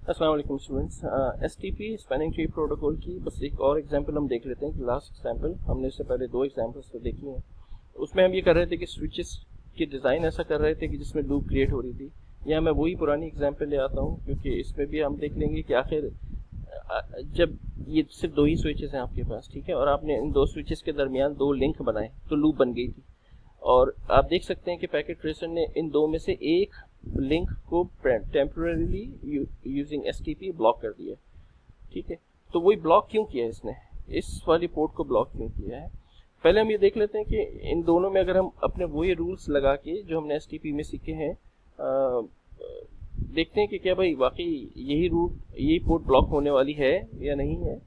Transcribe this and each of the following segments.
अस्सलाम वालेकुम students. STP spanning tree protocol की बस एक और एग्जांपल हम देख लेते हैं कि लास्ट एग्जांपल हमने इससे पहले दो एग्जांपल्स तो देखी हैं। उसमें हम ये कर रहे थे कि स्विचेस की डिज़ाइन ऐसा कर रहे थे कि जिसमें लूप क्रिएट हो रही थी। यहाँ मैं वही पुरानी एग्जांपल ले आता हूँ क्योंकि इसमें भी हम देख लेंगे कि आखिर जब ये सिर्फ दो ही स्विचेस हैं आपके पास, ठीक है, और आपने इन दो स्विचेस के दरमियान दो लिंक बनाए तो लूप बन गई थी। और आप देख सकते हैं कि पैकेट ट्रेसर ने इन दो में से एक लिंक को टेम्परेरीली यूजिंग एसटीपी ब्लॉक कर दिया, ठीक है। तो वही ब्लॉक क्यों किया है इसने, इस वाली पोर्ट को ब्लॉक क्यों किया है। पहले हम ये देख लेते हैं कि इन दोनों में अगर हम अपने वही रूल्स लगा के जो हमने एसटीपी में सीखे हैं देखते हैं कि क्या भाई वाकई यही पोर्ट ब्लॉक होने वाली है या नहीं है।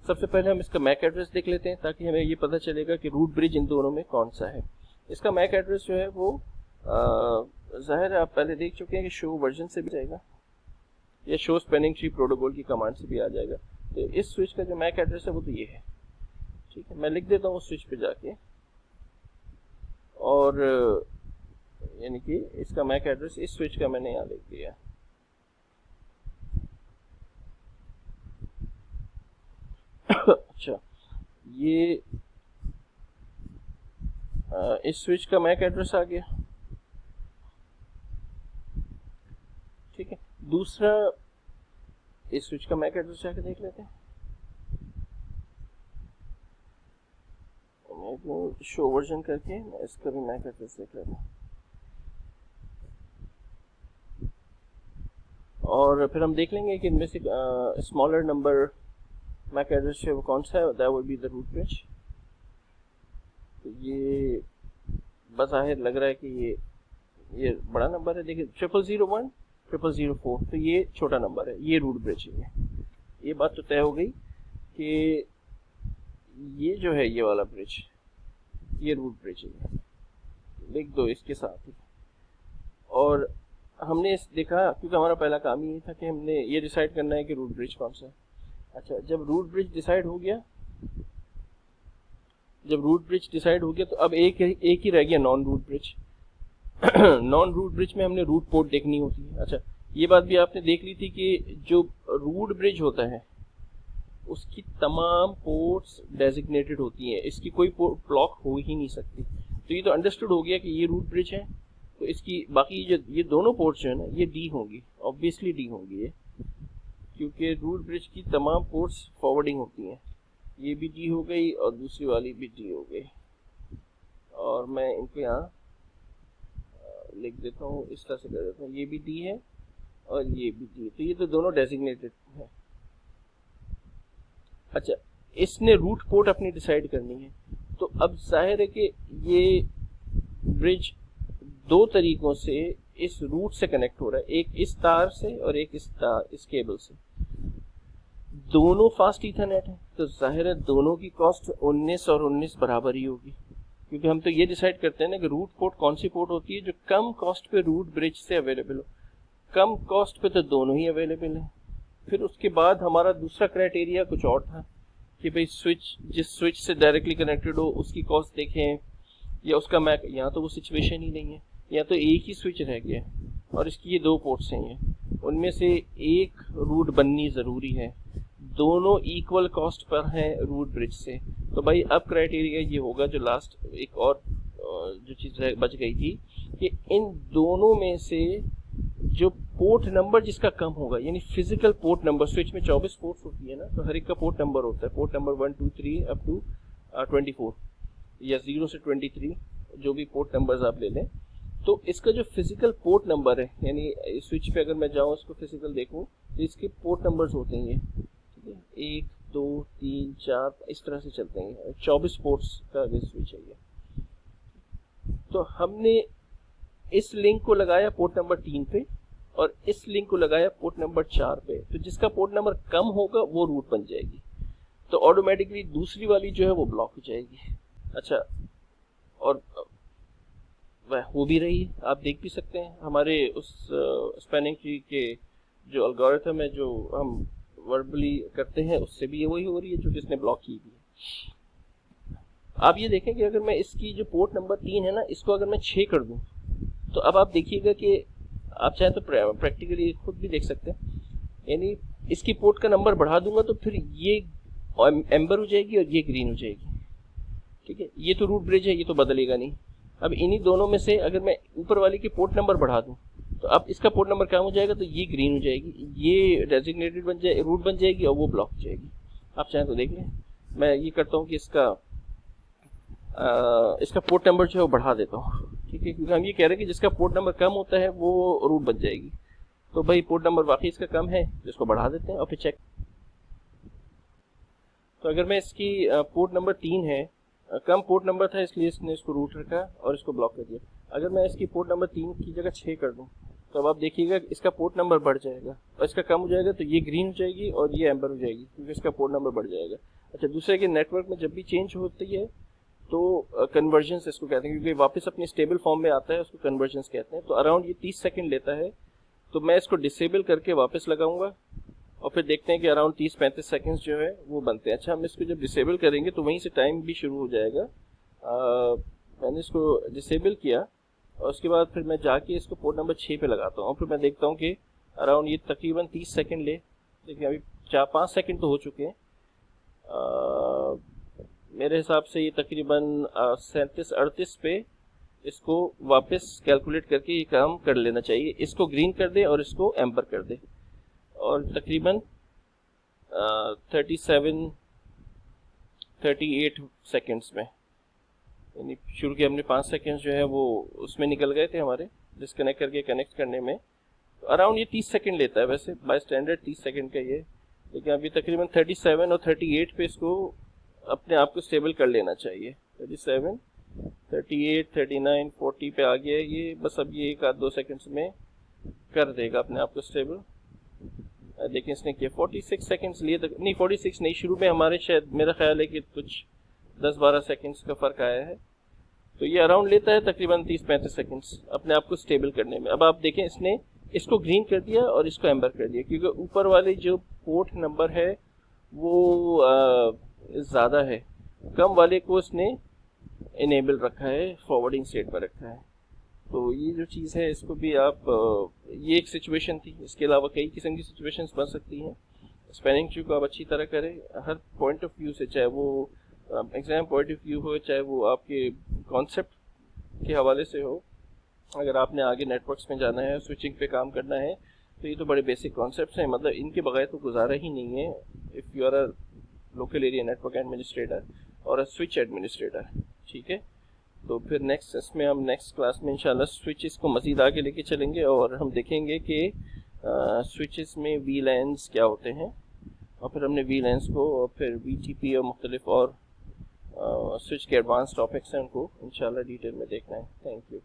सबसे पहले हम इसका मैक एड्रेस देख लेते हैं ताकि हमें ये पता चलेगा कि रूट ब्रिज इन दोनों में कौन सा है। इसका मैक एड्रेस जो है वो जाहिर है आप पहले देख चुके हैं कि शो वर्जन से भी जाएगा या शो स्पैनिंग ट्री प्रोटोकॉल की कमांड से भी आ जाएगा। तो इस स्विच का जो मैक एड्रेस है वो तो ये है, ठीक है। मैं लिख देता हूँ उस स्विच पे जाके, और यानी कि इसका मैक एड्रेस इस स्विच का मैंने यहाँ लिख दिया। अच्छा, ये इस स्विच का मैक एड्रेस आ गया, ठीक है। दूसरा इस स्विच का मैक एड्रेस जाके देख लेते हैं। शो वर्जन करके मैं इसका भी मैक एड्रेस देख लेता हूँ, और फिर हम देख लेंगे कि इनमें से स्मॉलर नंबर मैक एड्रेस है वो कौन सा है। That would be the root bridge. तो ये बज़ाहिर लग रहा है कि ये बड़ा नंबर है। देखिए 0001 0004, तो ये छोटा नंबर है, ये रूट ब्रिज है। ये बात तो तय हो गई कि ये जो है ये वाला ब्रिज ये रूट ब्रिज है, लिख दो इसके साथ ही। और हमने देखा क्योंकि हमारा पहला काम ही ये था कि हमने ये डिसाइड करना है कि रूट ब्रिज कौन सा है। अच्छा, जब रूट ब्रिज डिसाइड हो गया तो अब एक ही रह गया non root bridge. Non root bridge में हमने रूट पोर्ट देखनी होती है। अच्छा, ये बात भी आपने देख ली थी कि जो रूट ब्रिज होता है उसकी तमाम पोर्ट्स डेजिग्नेटेड होती हैं, इसकी कोई पोर्ट ब्लॉक हो ही नहीं सकती। तो ये तो अंडरस्टूड हो गया कि ये रूट ब्रिज है, तो इसकी बाकी जो ये दोनों पोर्ट्स जो है ना ये डी होंगी, ऑब्वियसली डी होंगी ये, क्योंकि रूट ब्रिज की तमाम पोर्ट्स फॉरवर्डिंग होती हैं। ये भी डी हो गई और दूसरी वाली भी डी हो गई, और मैं इनको यहाँ लिख देता हूँ, इस तरह से कर देता हूँ, ये भी डी है और ये भी डी, तो ये तो दोनों डेजिग्नेटेड है। अच्छा, इसने रूट पोर्ट अपनी डिसाइड करनी है, तो अब जाहिर है कि ये ब्रिज दो तरीकों से इस रूट से कनेक्ट हो रहा है, एक इस तार से और एक इस केबल से। दोनों फास्ट ईथरनेट है, तो जाहिर है दोनों की कॉस्ट 19 और 19 बराबर ही होगी, क्योंकि हम तो ये डिसाइड करते हैं ना कि रूट पोर्ट कौन सी पोर्ट होती है जो कम कॉस्ट पे रूट ब्रिज से अवेलेबल हो। कम कॉस्ट पे तो दोनों ही अवेलेबल है। फिर उसके बाद हमारा दूसरा क्राइटेरिया कुछ और था कि भाई जिस स्विच से डायरेक्टली कनेक्टेड हो उसकी कॉस्ट देखें या उसका मैक। यहाँ तो वो सिचुएशन ही नहीं है, यहाँ तो एक ही स्विच रह गया और इसकी ये दो पोर्ट्स हैं, उनमें से एक रूट बननी ज़रूरी है, दोनों इक्वल कॉस्ट पर हैं रूट ब्रिज से। तो भाई अब क्राइटेरिया ये होगा, जो लास्ट एक और जो चीज़ बच गई थी कि इन दोनों में से जो पोर्ट नंबर जिसका कम होगा, यानी फिजिकल पोर्ट नंबर, स्विच में 24 पोर्ट्स होती है ना, तो हर एक का पोर्ट नंबर होता है, पोर्ट नंबर 1 2 3 अप टू 24 या 0 से 23, जो भी पोर्ट नंबर्स आप ले लें। तो इसका जो फिजिकल पोर्ट नंबर है, यानी स्विच पे अगर मैं जाऊँ इसको फिजिकल देखूँ तो इसके पोर्ट नंबर्स होते हैं ये, ठीक है, 1 2 3 4 इस तरह से चलते हैं, 24 पोर्ट्स का स्विच है ये। तो हमने इस लिंक को लगाया पोर्ट नंबर 3 पे और इस लिंक को लगाया पोर्ट नंबर 4 पे, तो जिसका पोर्ट नंबर कम होगा वो रूट बन जाएगी, तो ऑटोमेटिकली दूसरी वाली जो है वो ब्लॉक हो जाएगी। अच्छा, और वह हो भी रही है, आप देख भी सकते हैं हमारे उस स्पैनिंग ट्री के जो एल्गोरिथम है जो हम वर्बली करते हैं उससे भी ये वही हो रही है जो जिसने ब्लॉक की हुई है। आप ये देखें कि अगर मैं इसकी जो पोर्ट नंबर 3 है ना, इसको अगर मैं 6 कर दूं तो अब आप देखिएगा कि आप चाहें तो प्रैक्टिकली खुद भी देख सकते हैं यानी इसकी पोर्ट का नंबर बढ़ा दूंगा तो फिर ये एम्बर हो जाएगी और ये ग्रीन हो जाएगी, ठीक है। ये तो रूट ब्रिज है, ये तो बदलेगा नहीं। अब इन्हीं दोनों में से अगर मैं ऊपर वाले की पोर्ट नंबर बढ़ा दूं तो अब इसका पोर्ट नंबर कम हो जाएगा, तो ये ग्रीन हो जाएगी, ये डेजिग्नेटेड बन जाए, रूट बन जाएगी और वो ब्लॉक हो जाएगी। आप चाहें तो देख लें। मैं ये करता हूँ कि इसका पोर्ट नंबर जो है वो बढ़ा देता हूँ, ठीक है, क्योंकि हम ये कह रहे हैं कि जिसका पोर्ट नंबर कम होता है वो रूट बन जाएगी। तो भाई पोर्ट नंबर वाकई इसका कम है, जिसको बढ़ा देते हैं और फिर चेक। तो अगर मैं इसकी पोर्ट नंबर 3 है, कम पोर्ट नंबर था इसलिए इसने इसको रूट रखा और इसको ब्लॉक कर दिया। अगर मैं इसकी पोर्ट नंबर 3 की जगह 6 कर दूं तो अब आप देखिएगा इसका पोर्ट नंबर बढ़ जाएगा और इसका कम हो जाएगा, तो ये ग्रीन हो जाएगी और ये एम्बर हो जाएगी क्योंकि इसका पोर्ट नंबर बढ़ जाएगा। अच्छा, दूसरे के नेटवर्क में जब भी चेंज होती है तो कन्वर्जेंस इसको कहते हैं, क्योंकि वापस अपनी स्टेबल फॉर्म में आता है, उसको कन्वर्जेंस कहते हैं। तो अराउंड ये 30 सेकेंड लेता है, तो मैं इसको डिसेबल करके वापस लगाऊंगा और फिर देखते हैं कि अराउंड 30-35 सेकेंड्स जो है वो बनते हैं। अच्छा, हम इसको जब डिसेबल करेंगे तो वहीं से टाइम भी शुरू हो जाएगा। मैंने इसको डिसेबल किया और उसके बाद फिर मैं जाके इसको पोर्ट नंबर 6 पे लगाता हूँ और फिर मैं देखता हूँ कि अराउंड ये तकरीबन 30 सेकेंड ले, देखिए अभी 4-5 सेकेंड तो हो चुके हैं। मेरे हिसाब से ये तकरीबन 37-38 पे इसको वापस कैलकुलेट करके ये काम कर लेना चाहिए। इसको ग्रीन कर दे और इसको एम्बर कर दे और तकरीबन 37-38 सेकेंड्स में, यानी शुरू के हमने 5 सेकेंड्स जो है वो उसमें निकल गए थे हमारे डिस्कनेक्ट करके कनेक्ट करने में। तो अराउंड ये 30 सेकेंड लेता है वैसे बाय स्टैंडर्ड 30 सेकेंड का ये, लेकिन अभी तकरीबन 37 और 38 पे इसको अपने आप को स्टेबल कर लेना चाहिए। 37, 38, 39, 40 पे आ गया ये, बस अब ये 1-2 सेकेंड्स में कर देगा अपने आप को स्टेबल। देखिए इसने किया 46 सेकेंड्स लिए तक, नहीं 46 नहीं, शुरू में हमारे शायद मेरा ख्याल है कि कुछ 10-12 सेकेंड्स का फ़र्क आया है। तो ये अराउंड लेता है तकरीबन 30-35 सेकेंड्स अपने आप को स्टेबल करने में। अब आप देखें इसने इसको ग्रीन कर दिया और इसको एम्बर कर दिया, क्योंकि ऊपर वाले जो पोर्ट नंबर है वो ज़्यादा है, कम वाले को इसने इनेबल रखा है, फॉरवर्डिंग स्टेट पर रखा है। तो ये जो चीज़ है इसको भी आप, ये एक सिचुएशन थी, इसके अलावा कई किस्म की सिचुएशंस बन सकती हैं। स्पैनिंग ट्री को आप अच्छी तरह करें हर पॉइंट ऑफ व्यू से, चाहे वो एग्जाम पॉइंट ऑफ व्यू हो, चाहे वो आपके कॉन्सेप्ट के हवाले से हो। अगर आपने आगे नेटवर्क्स में जाना है, स्विचिंग पे काम करना है, तो ये तो बड़े बेसिक कॉन्सेप्ट्स हैं, मतलब इनके बगैर तो गुजारा ही नहीं है if you are a local area network administrator और अ स्विच एडमिनिस्ट्रेटर, ठीक है। तो फिर नेक्स्ट क्लास में इंशाल्लाह स्विचेस को मज़ीद आगे लेके चलेंगे और हम देखेंगे कि स्विचेस में VLANs क्या होते हैं, और फिर हमने VLANs को और फिर BTP और मुख्तलिफ और स्विच के एडवांस टॉपिक्स हैं उनको इंशाल्लाह डिटेल में देखना है। Thank you.